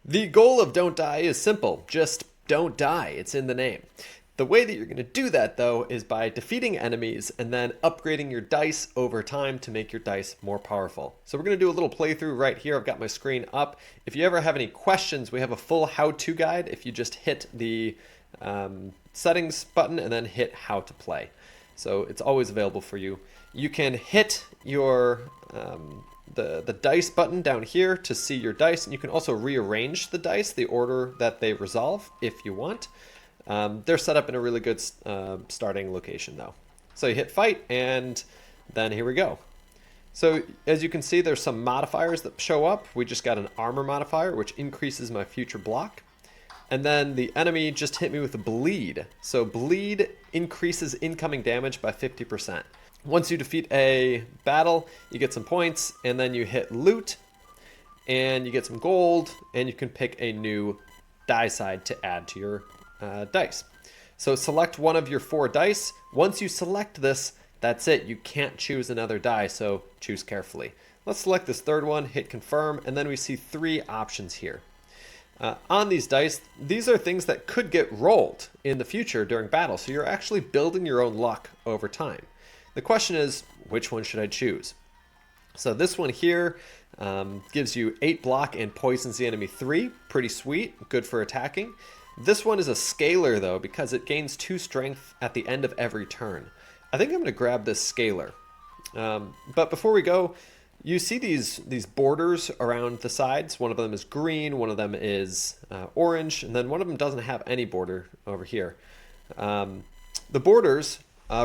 The goal of Don't Die is simple. Just don't die. It's in the name. The way that you're going to do that, though, is by defeating enemies and then upgrading your dice over time to make your dice more powerful. So we're going to do a little playthrough right here. I've got my screen up. If you ever have any questions, we have a full how-to guide if you just hit the settings button and then hit how to play. So it's always available for you. You can hit your the dice button down here to see your dice, and you can also rearrange the dice, the order that they resolve if you want. They're set up in a really good starting location though. So you hit fight, and then here we go. So as you can see, there's some modifiers that show up. We just got an armor modifier, which increases my future block. And then the enemy just hit me with a bleed. So bleed increases incoming damage by 50%. Once you defeat a battle, you get some points, and then you hit loot, and you get some gold, and you can pick a new die side to add to your dice. So select one of your 4 dice. Once you select this, that's it. You can't choose another die, so choose carefully. Let's select this third one, hit confirm, and then we see 3 options here. On these dice, these are things that could get rolled in the future during battle, so you're actually building your own luck over time. The question is, which one should I choose? So this one here gives you 8 block and poisons the enemy 3. Pretty sweet, good for attacking. This one is a scalar though, because it gains 2 strength at the end of every turn. I think I'm going to grab this scalar. But before we go, you see these borders around the sides. One of them is green, one of them is orange, and then one of them doesn't have any border over here. The borders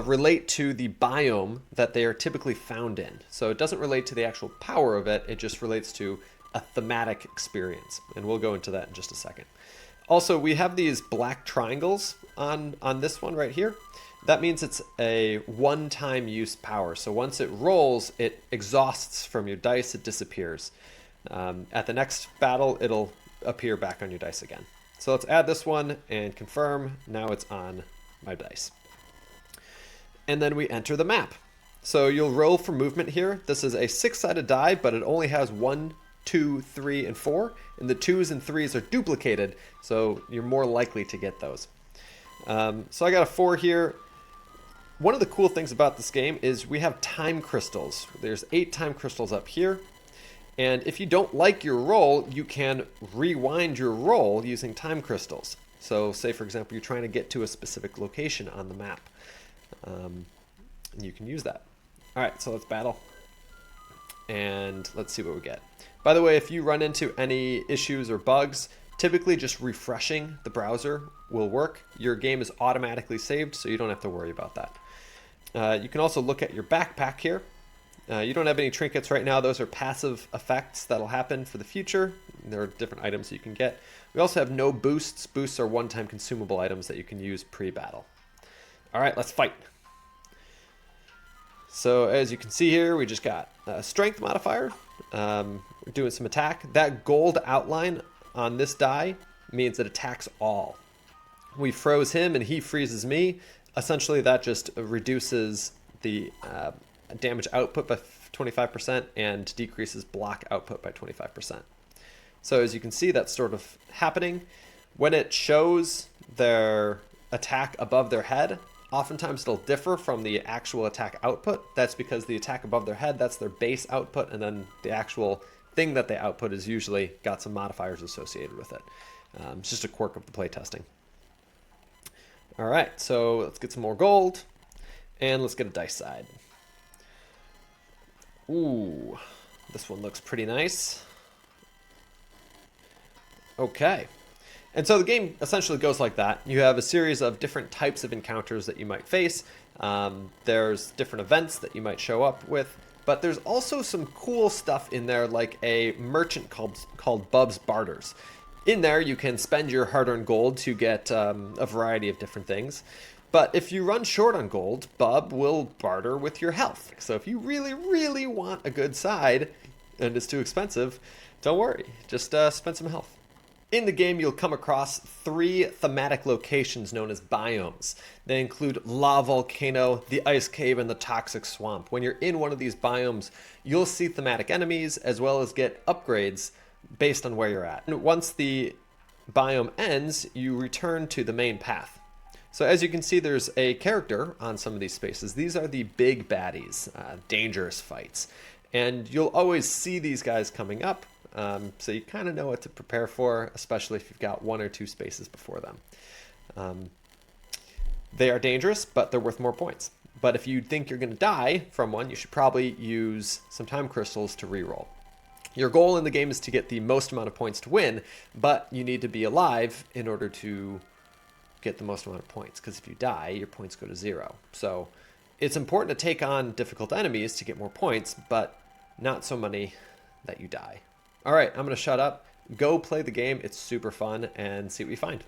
relate to the biome that they are typically found in. So it doesn't relate to the actual power of it, it just relates to a thematic experience. And we'll go into that in just a second. Also, we have these black triangles on this one right here. That means it's a one-time use power. So once it rolls, it exhausts from your dice, it disappears. At the next battle, it'll appear back on your dice again. So let's add this one and confirm. Now it's on my dice. And then we enter the map. So you'll roll for movement here. This is a 6-sided die, but it only has 1, 2, 3, and 4. And the 2s and 3s are duplicated, so you're more likely to get those. So I got a 4 here. One of the cool things about this game is we have time crystals. There's 8 time crystals up here. And if you don't like your roll, you can rewind your roll using time crystals. So say, for example, you're trying to get to a specific location on the map. You can use that. All right, so let's battle. And let's see what we get. By the way, if you run into any issues or bugs, typically just refreshing the browser will work. Your game is automatically saved, so you don't have to worry about that. You can also look at your backpack here. You don't have any trinkets right now. Those are passive effects that'll happen for the future. There are different items you can get. We also have no boosts. Boosts are one-time consumable items that you can use pre-battle. All right, let's fight. So as you can see here, we just got a strength modifier. We're doing some attack. That gold outline on this die means it attacks all. We froze him and he freezes me. Essentially, that just reduces the damage output by 25% and decreases block output by 25%. So as you can see, that's sort of happening. When it shows their attack above their head, oftentimes it'll differ from the actual attack output. That's because the attack above their head, that's their base output, and then the actual thing that they output is usually got some modifiers associated with it. It's just a quirk of the playtesting. All right, so let's get some more gold, and let's get a dice side. Ooh, this one looks pretty nice. Okay. And so the game essentially goes like that. You have a series of different types of encounters that you might face. There's different events that you might show up with, but there's also some cool stuff in there, like a merchant called Bub's Barters. In there, you can spend your hard-earned gold to get a variety of different things. But if you run short on gold, Bub will barter with your health. So if you really, really want a good side and it's too expensive, don't worry. Just spend some health. In the game, you'll come across 3 thematic locations known as biomes. They include La Volcano, the Ice Cave, and the Toxic Swamp. When you're in one of these biomes, you'll see thematic enemies as well as get upgrades based on where you're at. And once the biome ends, you return to the main path. So as you can see, there's a character on some of these spaces. These are the big baddies, dangerous fights. And you'll always see these guys coming up, so you kind of know what to prepare for, especially if you've got 1 or 2 spaces before them. They are dangerous, but they're worth more points. But if you think you're going to die from one, you should probably use some time crystals to reroll. Your goal in the game is to get the most amount of points to win, but you need to be alive in order to get the most amount of points, because if you die, your points go to 0. So it's important to take on difficult enemies to get more points, but not so many that you die. All right, I'm going to shut up. Go play the game. It's super fun, and see what you find.